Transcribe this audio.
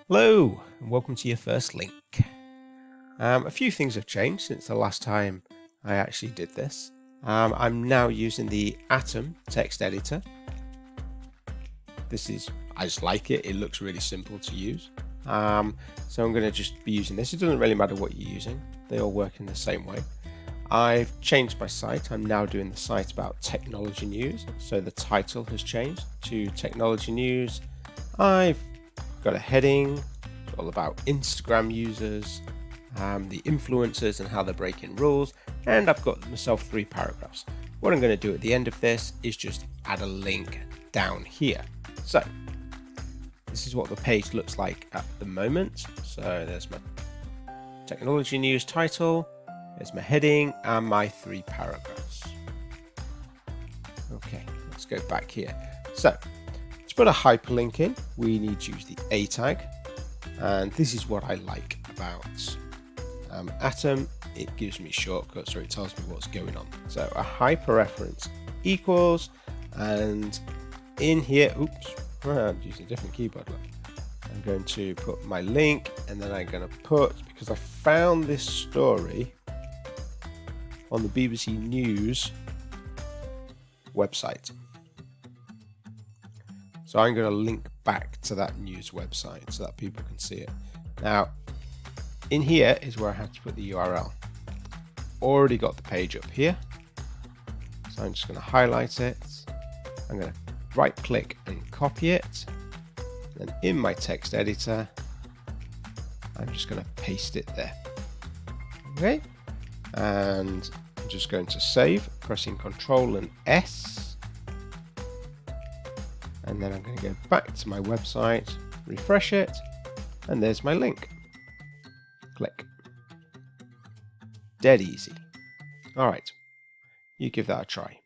Hello, and welcome to your first link. A few things have changed since the last time I actually did this. I'm now using the Atom text editor. I just like it. It looks really simple to use. So I'm going to just be using this. It doesn't really matter what you're using. They all work in the same way. I've changed my site. I'm now doing the site about technology news. So the title has changed to technology news. I've got a heading. It's all about Instagram users, the influencers and how they're breaking rules. And I've got myself 3 paragraphs. What I'm going to do at the end of this is just add a link down here. So this is what the page looks like at the moment. So there's my technology news title. There's my heading and my 3 paragraphs. Okay, let's go back here. So to put a hyperlink in, we need to use the A tag. And this is what I like about Atom. It gives me shortcuts, or it tells me what's going on. So a hyperreference equals, and in here, I'm using a different keyboard. Look. I'm going to put my link, and then I'm going to put, because I found this story on the BBC News website. So I'm going to link back to that news website so that people can see it. Now, in here is where I have to put the URL. Already got the page up here. So I'm just going to highlight it. I'm going to right click and copy it. Then in my text editor, I'm just going to paste it there. Okay. And I'm just going to save, pressing Ctrl and S. And then I'm going to go back to my website, refresh it, and there's my link. Click. Dead easy. All right, you give that a try.